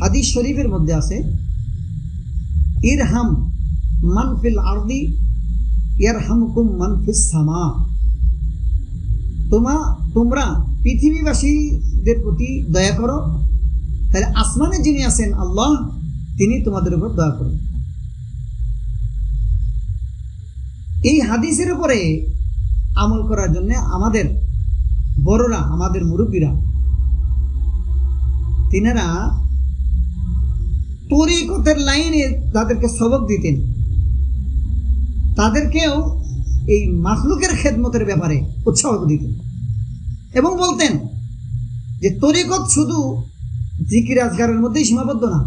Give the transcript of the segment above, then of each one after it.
হাদিস শরীফের মধ্যে আছে, ইরহাম মান ফিল আরদি ইয়ারহামকুম মান ফিস সামা। তোমরা পৃথিবীবাসীদের প্রতি দয়া করো, তাহলে আসমানে যিনি আছেন আল্লাহ, তিনি তোমাদের উপর দয়া করুন। এই হাদিসের উপরে আমল করার জন্য আমাদের বড়রা, আমাদের মুরব্বীরা, তিনারা তরিকতের লাইনে তাদেরকে সবক দিতেন, তাদেরকেও এই মাখলুকের খেদমতের ব্যাপারে উৎসাহ দিতেন এবং বলতেন যে তরিকত শুধু জিকির আজগারের মধ্যেই সীমাবদ্ধ না।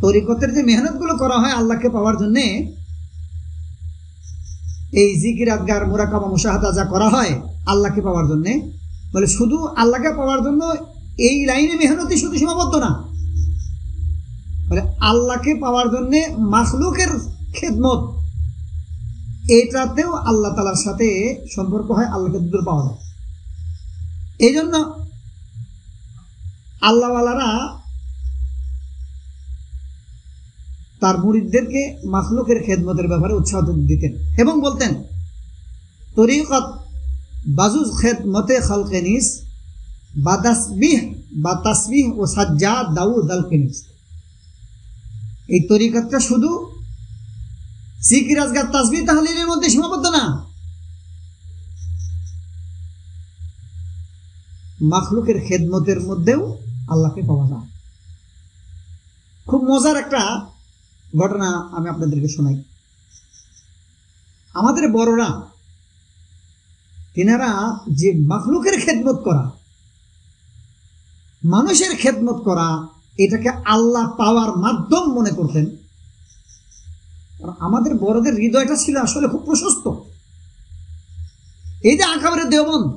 তরিকতের যে মেহনতগুলো করা হয় আল্লাহকে পাওয়ার জন্য, এই জিকির আজগার মুরাকাবা মুশাহাদা যা করা হয় আল্লাহকে পাওয়ার জন্য, বলে শুধু আল্লাহকে পাওয়ার জন্য এই লাইনে মেহনতই শুধু সীমাবদ্ধ না, বলে আল্লাহকে পাওয়ার জন্য মাখলুকের খেদমত, এটাতেও আল্লাহ তাআলার সাথে সম্পর্ক হয়, আল্লাহকে দূর পাওয়া যায়। এই জন্য আল্লাহওয়ালারা তার মুরিদদেরকে মাখলুকের খেদমতের ব্যাপারে উৎসাহ দিতেন এবং বলতেন, তরিকত বাজুজ খেদমতে খালকে নিস বা তাসবিহ ও সাজ্জাদ দাউদ আল কিনিস। এই তরিকতটা শুধু জিকির আজগার তাসবিহ তাহলিলের মধ্যে সীমাবদ্ধ না, মাখলুকের খেদমতের মধ্যেও আল্লাহকে পাওয়া যায়। খুব মজার একটা ঘটনা আমি আপনাদেরকে শোনাই। আমাদের বড়রা তিনারা যে মাখলুকের খেদমত করা, মানুষের খেদমত করা, এটাকে আল্লাহ পাওয়ার মাধ্যম মনে করতেন। আমাদের বড়দের হৃদয়টা ছিল আসলে খুব প্রশস্ত। এই যে আকাবেরে দেওবন্দ,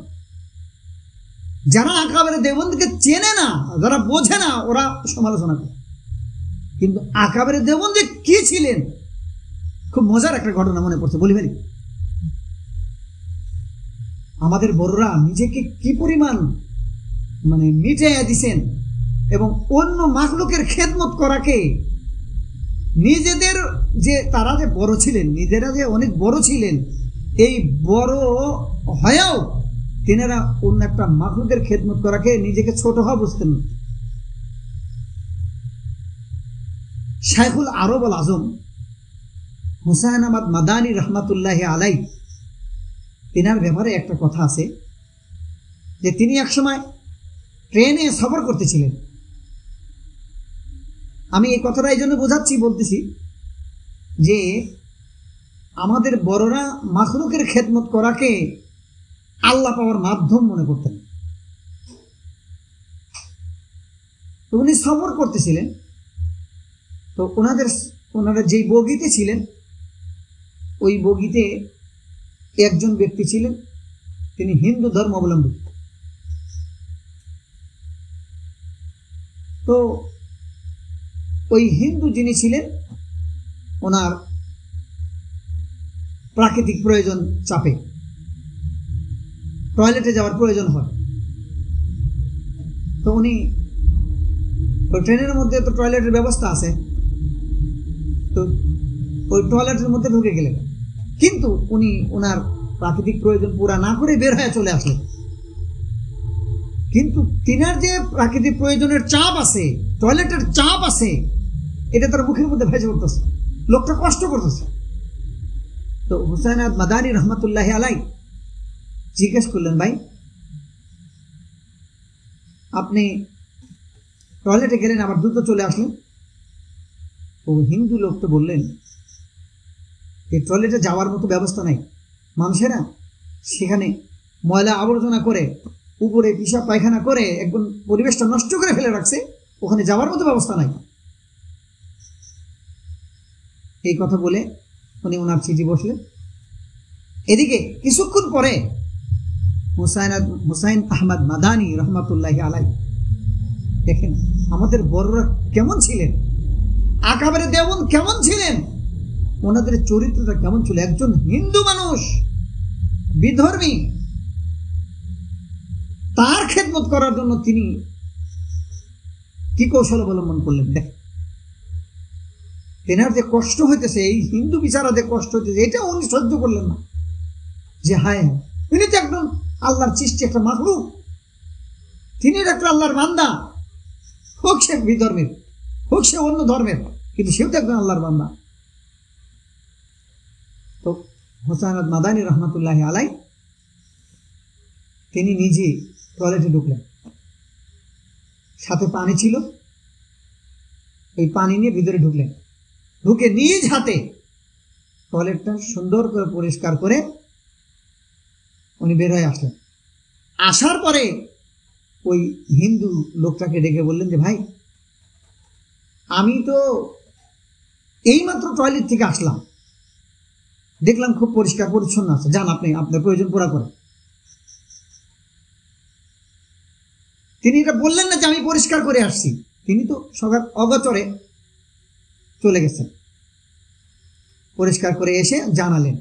যারা আকাবেরে দেওবন্দকে চেনে না, যারা বোঝে না, ওরা সমালোচনা করে, কিন্তু আকাবেরে দেওবন্দ যে কি ছিলেন, খুব মজার একটা ঘটনা মনে পড়ছে, বলি ফেলি। আমাদের বড়রা নিজেকে কি পরিমাণ মিটাইয়া দিছেন এবং অন্য মাখলুকের খেদমত করাকে নিজেদের যে তারা যে বড় ছিলেন, নিজেরা যে অনেক বড় ছিলেন, এই বড় হয়েও তিনারা অন্য একটা মাখলুকের খেদমত করাকে নিজেকে ছোট হওয়া বুঝতেন না। শাইখুল আরব আল আজম হুসাইন আহমদ মাদানী রহমাতুল্লাহ আলাই, তিনার ব্যাপারে একটা কথা আছে যে তিনি একসময় ট্রেনে সফর করতেছিলেন। আমি এই কথাটা এই জন্য বলতেছি যে আমাদের বড়রা মাখলুকের খেদমত করাকে আল্লাহ পাওয়ার মাধ্যম মনে করতেন। তো উনি সফর করতেছিলেন, তো ওনারা যেই বগিতে ছিলেন, ওই বগিতে একজন ব্যক্তি ছিলেন, তিনি হিন্দু ধর্মাবলম্বী। তো ওই হিন্দু যিনি ছিলেন, ওনার প্রাকৃতিক প্রয়োজন চাপে টয়লেটে যাওয়ার প্রয়োজন হয়। তো উনি ট্রেনের মধ্যে তো টয়লেটের ব্যবস্থা আছে, তো ওই টয়লেটের মধ্যে ঢুকে গেলেন, কিন্তু উনি ওনার প্রাকৃতিক প্রয়োজন পুরা না করে বের হয়ে চলে আসলেন। কিন্তু তিনার যে প্রাকৃতিক প্রয়োজনের চাপ আছে, টয়লেটের চাপ আছে, এটা তার মুখের মধ্যে ভেসে উঠতেছে, লোকটা কষ্ট করতেছে। তো হুসাইন আহমদ মাদানী রহমতুল্লাহ আলাই জিজ্ঞেস করলেন, ভাই আপনি টয়লেটে গেলেন, আবার দ্রুত চলে আসলেন। ও হিন্দু লোক তো বললেন, এই টয়লেটে যাওয়ার মতো ব্যবস্থা নাই, মানুষেরা সেখানে ময়লা আবর্জনা করে, উপরে পিশাব পায়খানা করে একদম পরিবেশটা নষ্ট করে ফেলে রাখছে, ওখানে যাওয়ার মতো ব্যবস্থা নাই। এই কথা বলে উনি ওনার সিটে বসলেন। এদিকে কিছুক্ষণ পরে হুসাইন আহমদ মাদানী রহমতুল্লাহ আলাই, দেখেন আমাদের বড়রা কেমন ছিলেন, আকাবেরে দেওবন্দ কেমন ছিলেন, ওনাদের চরিত্রটা কেমন ছিল। একজন হিন্দু মানুষ, বিধর্মী, তার খেদমত করার জন্য তিনি কি কৌশল অবলম্বন করলেন দেখ, তেনার যে কষ্ট হইতেছে, এই হিন্দু বিচারাতে কষ্ট হইতেছে, এটা উনি সহ্য করলেন না। যে হায় হায়, উনি তো একদম আল্লাহর সৃষ্টি, একটা মাখলুক, তিনি একটা আল্লাহর বান্দা, হোক সে বিধর্মের, হোক সে অন্য ধর্মের, কিন্তু সেও তো একজন আল্লাহর বান্দা। তো হোসেন আহমদ মাদানী রহমতুল্লাহ আলাই তিনি নিজে টয়লেটে ঢুকলেন, সাথে পানি ছিল, এই পানি নিয়ে ভিতরে ঢুকলেন, ঢুকে নিজ হাতে টয়লেটটা সুন্দর করে পরিষ্কার করে উনি বের হয়ে আসলেন। আসার পরে ওই হিন্দু লোকটাকে ডেকে বললেন যে ভাই, আমি তো এইমাত্র টয়লেট থেকে আসলাম, দেখলাম খুব পরিষ্কার পরিচ্ছন্ন আছে, যান আপনি আপনার প্রয়োজন পুরা করেন। তিনি এটা বললেন না যে আমি পরিষ্কার করে আসছি, তিনি তো সবার অগচরে চলে গেছেন, পরিষ্কার করে এসে জানালেন।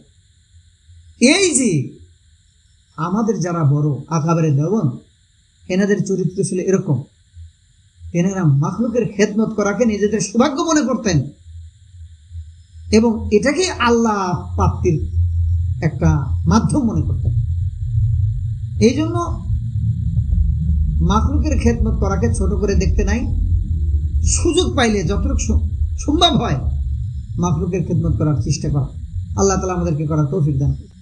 এই যে আমাদের যারা বড় আকাবেরে দেওয়ান, এনাদের চরিত্র ছিল এরকম, এনারা মাখলুকের খেদমত করাকে নিজেদের সৌভাগ্য মনে করতেন এবং এটাকে আল্লাহ প্রাপ্তির একটা মাধ্যম মনে করতেন। এই জন্য মাখলুকের খেদমত করাকে ছোট করে দেখতে নাই, সুযোগ পাইলে যতটুকু সম্ভব হয় মাখলুকের খেদমত করার চেষ্টা করা। আল্লাহ তাআলা আমাদেরকে করার তৌফিক দান করুন।